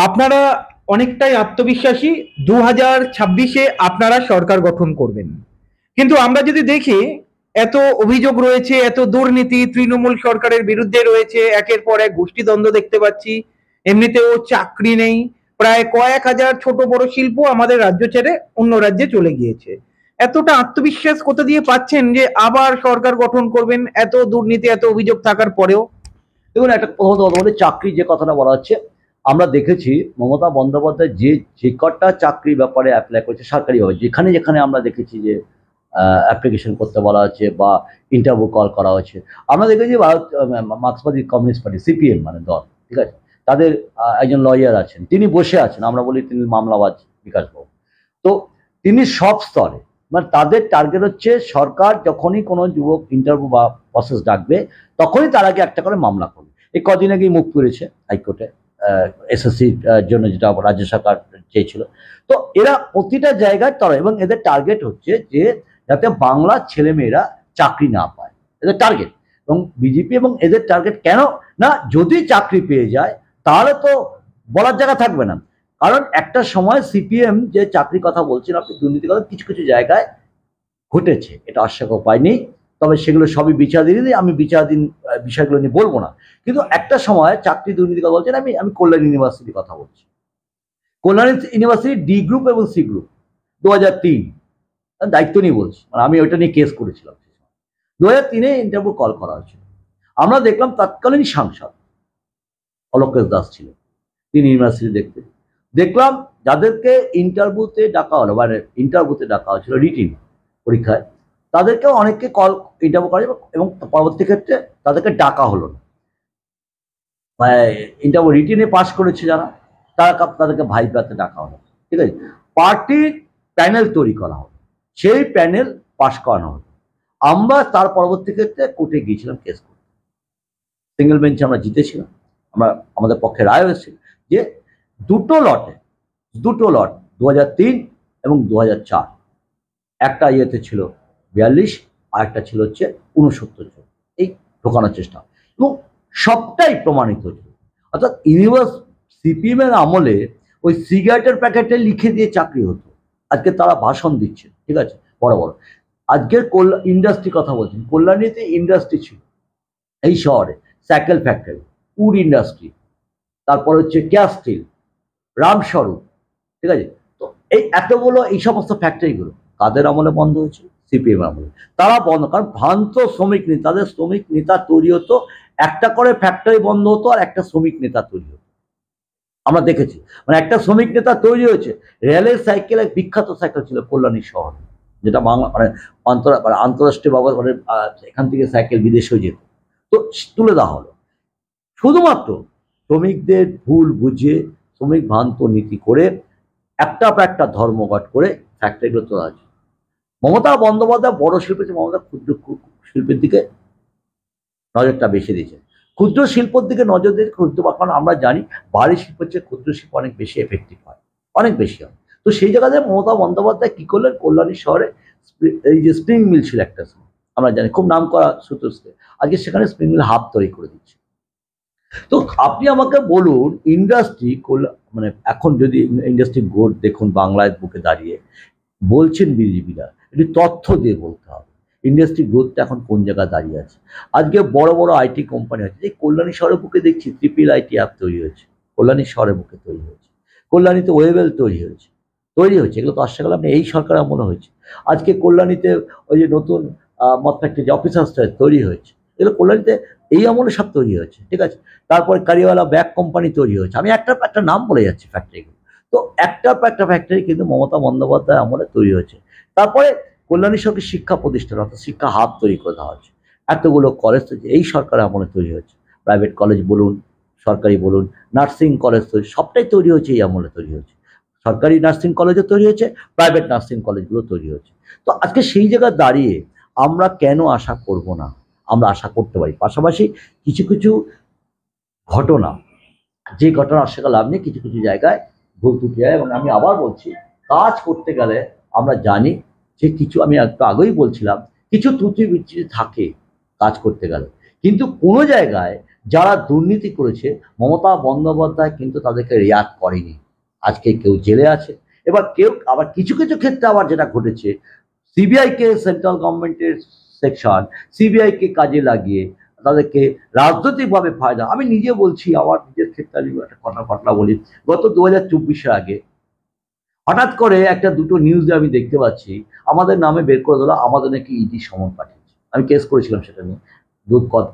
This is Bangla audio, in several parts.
আপনারা অনেকটাই আত্মবিশ্বাসী 2026-এ আপনারা সরকার গঠন করবেন। কিন্তু আমরা যদি দেখি এত অভিযোগ রয়েছে, এত দুর্নীতি তৃণমূল সরকারের বিরুদ্ধে রয়েছে, একের পর এক গোষ্ঠীদ্বন্দ্ব দেখতে পাচ্ছি, এমনিতেও চাকরি নেই, প্রায় কয়েক হাজার ছোট বড় শিল্প আমাদের রাজ্য ছেড়ে অন্য রাজ্যে চলে গিয়েছে। এতটা আত্মবিশ্বাস কোথা দিয়ে পাচ্ছেন যে আবার সরকার গঠন করবেন এত দুর্নীতি এত অভিযোগ থাকার পরেও? দেখুন, একটা প্রথমত কথা বলি, চাকরি যে কথাটা বলা হচ্ছে, আমরা দেখেছি মমতা বন্দ্যোপাধ্যায় যে কটা চাকরির ব্যাপারে অ্যাপ্লাই করেছে সরকারিভাবে, যেখানে যেখানে আমরা দেখেছি যে অ্যাপ্লিকেশন করতে বলা হচ্ছে বা ইন্টারভিউ কল করা হয়েছে, আমরা দেখেছি ভারত মার্ক্সবাদী কমিউনিস্ট পার্টি সিপিএম মানে দল, ঠিক আছে, তাদের একজন লয়ার আছেন, তিনি বসে আছেন, আমরা বলি তিনি মামলাবাজ বিকাশবাবু। তো তিনি সব স্তরে, মানে তাদের টার্গেট হচ্ছে সরকার যখনই কোনো যুবক ইন্টারভিউ বা প্রসেস ডাকবে তখনই তার আগে একটা করে মামলা করবে। এই কদিন আগেই মুখ পুড়েছে হাইকোর্টে এসএসসির জন্য, যেটা রাজ্য সরকার চেয়েছিল। তো এরা প্রতিটা জায়গায় তারা, এবং এদের টার্গেট হচ্ছে যে যাতে বাংলার ছেলেমেয়েরা চাকরি না পায়, এদের টার্গেট। এবং বিজেপি এবং এদের টার্গেট কেন না, যদি চাকরি পেয়ে যায় তাহলে তো বলার জায়গা থাকবে না। কারণ একটা সময় সিপিএম যে চাকরির কথা বলছেন আপনি, দুর্নীতির কথা কিছু কিছু জায়গায় ঘটেছে, এটা অস্বীকার পায়নি। তবে সেগুলো সবই বিচারাধীন, আমি বিচারাধীন বিষয়গুলো নিয়ে বলবো না। কিন্তু একটা সময় চাকরি দুর্নীতির কথা বলছেন, আমি কল্যাণ ইউনিভার্সিটির কথা বলছি। কল্যাণ ইউনিভার্সিটি ডি গ্রুপ এবং সি গ্রুপ 2003 দায়িত্ব নিয়ে বলছি, মানে আমি ওইটা নিয়ে কেস করেছিলাম। 2003-এ ইন্টারভিউ কল করা হয়েছিল। আমরা দেখলাম তৎকালীন সাংসদ অলোকেশ দাস ছিলেন, তিনি ইউনিভার্সিটি দেখলাম যাদেরকে ইন্টারভিউতে ডাকা হলো, মানে ইন্টারভিউতে ডাকা হয়েছিল রিটিন পরীক্ষায়, তাদেরকেও অনেককে কল ইন্টারভিউ করা এবং পরবর্তী ক্ষেত্রে তাদেরকে ডাকা হলো না। ইন্টারভিউ রিটিনে পাস করেছে যারা, তাদেরকে ভাইভাতে ডাকা হলো, ঠিক আছে। পার্টির প্যানেল তৈরি করা হলো, সেই প্যানেল পাস করানো হলো। আমরা তার পরবর্তী ক্ষেত্রে কোর্টে গিয়েছিলাম কেস করতে, সিঙ্গেল বেঞ্চে আমরা জিতেছিলাম, আমাদের পক্ষে রায় হয়েছিল যে দুটো লট 2003 এবং 2004, একটা ইয়েতে ছিল 42 আর একটা ছিল হচ্ছে 69 জন, এই ঢোকানোর চেষ্টা, এবং সবটাই প্রমাণিত হয়েছিল। অর্থাৎ সিপিএম এর আমলে ওই সিগারেটের প্যাকেটে লিখে দিয়ে চাকরি হতো, আজকে তারা ভাষণ দিচ্ছে, ঠিক আছে, বড় বড়। আজকের ইন্ডাস্ট্রি কথা বলছেন, কল্যাণীতে ইন্ডাস্ট্রি ছিল এই শহরে, সাইকেল ফ্যাক্টরি, উড ইন্ডাস্ট্রি, তারপর হচ্ছে ক্যাস্টিল, রামস্বরূপ, ঠিক আছে। তো এই এতগুলো এই সমস্ত ফ্যাক্টরিগুলো কাদের আমলে বন্ধ হয়েছে? সিপিএম আমলে। তারা বন্ধ, কারণ ভ্রান্ত শ্রমিক নেতা, তাদের শ্রমিক নেতা তৈরি হতো, একটা করে ফ্যাক্টরি বন্ধ হতো আর একটা শ্রমিক নেতা তৈরি হতো। আমরা দেখেছি, মানে একটা শ্রমিক নেতা তৈরি হয়েছে। রেলের সাইকেল, এক বিখ্যাত সাইকেল ছিল কল্যাণী শহরে, যেটা বাংলা মানে আন্তঃরাষ্ট্রীয় বাবদ, মানে এখান থেকে সাইকেল বিদেশেও যেত। তো তুলে দেওয়া হলো শুধুমাত্র শ্রমিকদের ভুল বুঝে, শ্রমিক ভ্রান্ত নীতি করে, একটা পর একটা ধর্মঘট করে ফ্যাক্টরিগুলো তোলা হয়েছে। মমতা বন্দ্যোপাধ্যায় বড় শিল্পের, মমতা ক্ষুদ্র শিল্পের দিকে নজরটা বেশি দিয়েছে। ক্ষুদ্র শিল্পের দিকে নজর দিয়ে, কারণ আমরা জানি ভারী শিল্পের চেয়ে ক্ষুদ্র শিল্প অনেক বেশি এফেক্টিভ হয়, অনেক বেশি হয়। তো সেই জায়গাতে মমতা বন্দ্যোপাধ্যায় কি করলেন, কল্যাণী শহরে এই যে স্প্রিং মিল ছিল একটা সময়, আমরা জানি খুব নাম করা সুতো, আজকে সেখানে স্প্রিং মিল হাব তৈরি করে দিচ্ছে। তো আপনি আমাকে বলুন, ইন্ডাস্ট্রি মানে এখন যদি ইন্ডাস্ট্রি গ্রোথ দেখুন বাংলায় বুকে দাঁড়িয়ে বলছেন বিজেপিরা, একটু তথ্য দিয়ে বলতে হবে ইন্ডাস্ট্রি গ্রোথটা এখন কোন জায়গায় দাঁড়িয়ে আছে। আজকে বড় বড় আইটি কোম্পানি আছে, যে কল্যাণী শহরের বুকে দেখছি ট্রিপল আইটি অ্যাপ তৈরি হয়েছে, কল্যাণী শহরের বুকে তৈরি হয়েছে, কল্যাণীতে ওয়েবেল তৈরি হয়েছে, এগুলো তো আশা করলাম এই সরকার মনে হয়েছে। আজকে কল্যাণীতে ওই যে নতুন মদ ফ্যাক্টরি যে অফিসার্স তৈরি হয়েছে, এগুলো কল্যাণীতে এই আমলে সব তৈরি হয়েছে, ঠিক আছে। তারপর কারিওয়ালা ব্যাগ কোম্পানি তৈরি হয়েছে, আমি একটা নাম বলে যাচ্ছি ফ্যাক্টরিগুলো। তো একটার পর একটা ফ্যাক্টরি কিন্তু মমতা বন্দ্যোপাধ্যায় আমলে তৈরি হয়েছে। তারপরে কল্যাণী সরকারি শিক্ষা প্রতিষ্ঠান, অর্থাৎ শিক্ষা হাব তৈরি করে দেওয়া হয়েছে। এতগুলো কলেজ তৈরি এই সরকারের আমলে তৈরি হয়েছে, প্রাইভেট কলেজ বলুন, সরকারি বলুন, নার্সিং কলেজ তৈরি, সবটাই তৈরি হয়েছে এই আমলে তৈরি হয়েছে। সরকারি নার্সিং কলেজও তৈরি হয়েছে, প্রাইভেট নার্সিং কলেজগুলো তৈরি হয়েছে। তো আজকে সেই জায়গায় দাঁড়িয়ে আমরা কেন আশা করব না? আমরা আশা করতে পারি। পাশাপাশি কিছু কিছু ঘটনা, যে ঘটনা আশা লাভ নেই, কিছু কিছু জায়গায় ভুল ত্রুটি হয়। এবং আমি আবার বলছি, কাজ করতে গেলে আমরা জানি যে কিছু, আমি একটু আগেই বলছিলাম, কিছু ত্রুটি বিচ্যুতি থাকে কাজ করতে গেলে, কিন্তু কোনো জায়গায় যারা দুর্নীতি করেছে মমতা বন্দ্যোপাধ্যায় কিন্তু তাদেরকে রিয়াক্ট করেনি। আজকে কেউ জেলে আছে, এবার কেউ আবার কিছু কিছু ক্ষেত্রে আবার যেটা ঘটেছে, সিবিআইকে সেন্ট্রাল গভর্নমেন্টের সেকশন সিবিআইকে কাজে লাগিয়ে তাদেরকে রাজনৈতিকভাবে ফায়দা। আমি নিজে বলছি, আমার নিজের ক্ষেত্রে আমি একটা ঘটনা বলি। গত 2024-এর আগে হঠাৎ করে একটা দুটো নিউজে আমি দেখতে পাচ্ছি আমাদের নামে বের করে দিল, আমাদের নাকি ইডি সমন পাঠিয়েছে। আমি কেস করেছিলাম সেটা নিয়ে।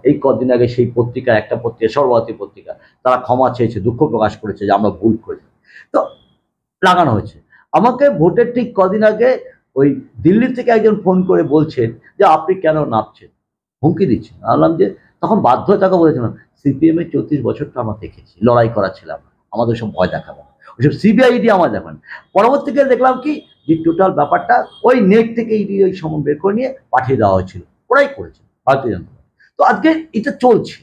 এই কদিন আগে সেই পত্রিকা, একটা পত্রিকা, সর্বভারতীয় পত্রিকা, তারা ক্ষমা চেয়েছে, দুঃখ প্রকাশ করেছে যে আমরা ভুল করেছি। তো লাগানো হয়েছে। আমাকে ভোটের ঠিক কদিন আগে ওই দিল্লি থেকে একজন ফোন করে বলছেন যে আপনি কেন নাপছেন, হুমকি দিচ্ছেন। বললাম যে তখন বাধ্য হয়ে তাকে বলেছিলাম, সিপিএম এর 34 বছরটা আমরা দেখেছি, লড়াই করা ছিলাম, আমাদের সব ভয় দেখাবো, ওইসব সিবিআই ইডি আমার দেখান। পরবর্তীকালে দেখলাম কি যে টোটাল ব্যাপারটা ওই নেট থেকে ইডি ওই সময় বের করে নিয়ে পাঠিয়ে দেওয়া হয়েছিল, ওরাই করেছে, ভারতীয় জনতা পার্টি। তো আজকে এটা চলছে।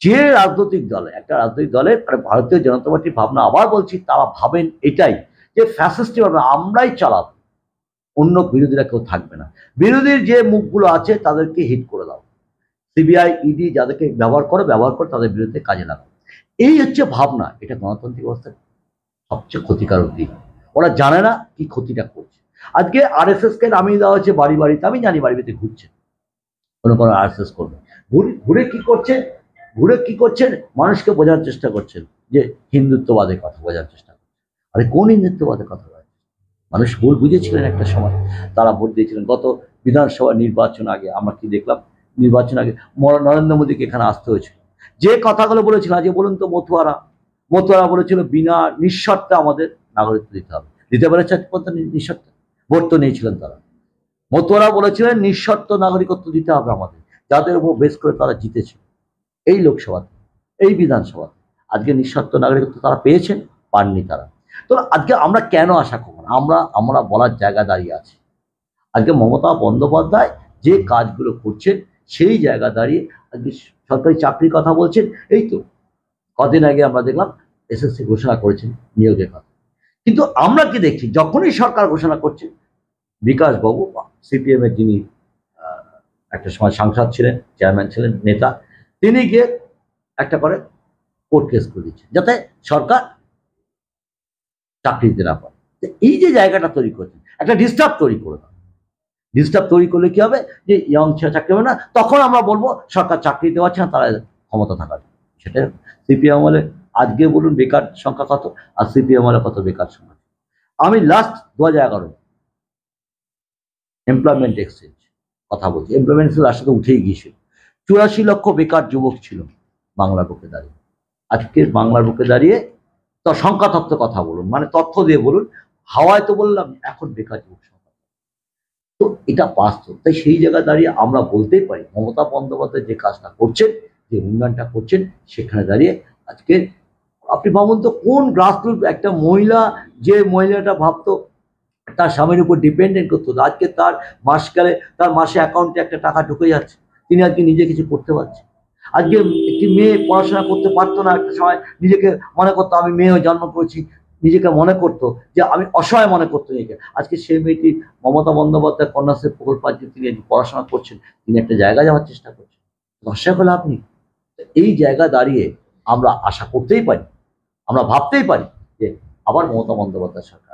যে রাজনৈতিক দল, একটা রাজনৈতিক দলের মানে ভারতীয় জনতা পার্টির ভাবনা, আবার বলছি, তারা ভাবেন এটাই যে ফ্যাসিস্ট ভাবনা আমরাই চালাবো, অন্য বিরোধীরা কেউ থাকবে না, বিরোধীর যে মুখগুলো আছে তাদেরকে হিট করে দাও, সিবিআই ইডি যাদেরকে ব্যবহার করে তাদের বিরুদ্ধে কাজে লাগাও। এই হচ্ছে ভাবনা। এটা গণতান্ত্রিক ব্যবস্থার সবচেয়ে ক্ষতিকারক দিক। ওরা জানে না কি ক্ষতিটা করছে। আজকে আরএসএস কে নামিয়ে দেওয়া হচ্ছে বাড়ি বাড়িতে, আমি জানি বাড়ি বাড়িতে ঘুরছে কোনো আরএসএস করবে, ঘুরে কি করছেন, মানুষকে বোঝার চেষ্টা করছেন যে হিন্দুত্ববাদের কথা বোঝার চেষ্টা করছেন। আরে কোন হিন্দুত্ববাদের কথা বলে? মানুষ ভুল বুঝেছিলেন একটা সময়, তারা ভোট দিয়েছিলেন। গত বিধানসভা নির্বাচন আগে আমরা কি দেখলাম, নির্বাচন আগে নরেন্দ্র মোদীকে এখানে আসতে হয়েছিল, যে কথাগুলো বলেছিল। আজকে বলুন তো, মতুয়ারা বলেছিল বিনা নিঃশর্তে আমাদের নাগরিকত্ব দিতে হবে, দিতে পেরেছে নিঃশর্তে? ভোট তো নিয়েছিলেন তারা। মতুয়ারা বলেছিলেন নিঃশর্ত নাগরিকত্ব দিতে হবে আমাদের, যাদের উপর বেশ করে তারা জিতেছে এই লোকসভাতে, এই বিধানসভাতে। আজকে নিঃশর্ত নাগরিকত্ব তারা পেয়েছেন? পাননি তারা। তো আজকে আমরা কেন আশা করব না? আমরা বলার জায়গা দাঁড়িয়ে আছি। আজকে মমতা বন্দ্যোপাধ্যায় যে কাজগুলো করছেন সেই জায়গা দাঁড়িয়ে আজকে সরকারি চাকরির কথা বলছেন। এই তো কদিন আগে আমরা দেখলাম এসএসসি ঘোষণা করেছেন নিয়োগের কথা। কিন্তু আমরা কি দেখছি, যখনই সরকার ঘোষণা করছে, বিকাশ বাবু সিপিএম এর যিনি একটা সময় সাংসদ ছিলেন, চেয়ারম্যান ছিলেন, নেতা, তিনি গিয়ে একটা করে কোর্ট কেস করে দিচ্ছেন যাতে সরকার চাকরি দিতে না পারে। এই যে জায়গাটা তৈরি করছেন, একটা ডিস্টার্ব তৈরি করে দেয়। ডিস্টার্ব তৈরি করলে কি হবে, যে ইয়ং ছেলে চাকরি হবে না, তখন আমরা বলবো সরকার চাকরি দিতে পারছে না, তারা ক্ষমতা থাকার। সেটা সিপিএম আমলে আজকে বলুন বেকার সংখ্যা কত, আর সিপিএম আমলে কত বেকার সংখ্যা। আমি লাস্ট 2011 এমপ্লয়মেন্ট এক্সচেঞ্জ কথা বলছি, এমপ্লয়মেন্ট এক্সচেঞ্জ রাস্তাতে উঠেই গিয়েছিল। 84 লক্ষ বেকার যুবক ছিল বাংলার বুকে দাঁড়িয়ে। আজকে বাংলার বুকে দাঁড়িয়ে তো সংখ্যা তত্ত্ব কথা বলুন, মানে তথ্য দিয়ে বলুন, হাওয়ায় তো বললাম এখন বেকার যুবক সংখ্যা। তো এটা বাস্তব। তাই সেই জায়গায় দাঁড়িয়ে আমরা বলতেই পারি মমতা বন্দ্যোপাধ্যায় যে কাজটা করছেন, যে উন্নয়নটা করছেন, সেখানে দাঁড়িয়ে আজকে আপনি ভাবুন তো, কোন গ্রাসরুট একটা মহিলা, যে মহিলাটা ভাবতো তার স্বামীর উপর ডিপেন্ডেন্ট করতো, আজকে তার মাস গেলে তার মাসে অ্যাকাউন্টে একটা টাকা ঢুকে যাচ্ছে, তিনি আজকে নিজে কিছু করতে পারছে। আজকে একটি মেয়ে পড়াশোনা করতে পারতো না, একটা সময় নিজেকে মনে করতো আমি মেয়ে হয়ে জন্ম করেছি, নিজেকে মনে করতো যে আমি অসহায় মনে করতো নিজেকে। আজকে সেই মেয়েটি মমতা বন্দ্যোপাধ্যায় কন্যাশ্রী প্রকল্প, আজকে তিনি পড়াশোনা করছেন, তিনি একটা জায়গায় যাওয়ার চেষ্টা করছেন। দর্শক হলে আপনি এই জায়গা দাঁড়িয়ে আমরা আশা করতেই পারি, আমরা ভাবতেই পারি যে আবার মমতা বন্দ্যোপাধ্যায় সরকার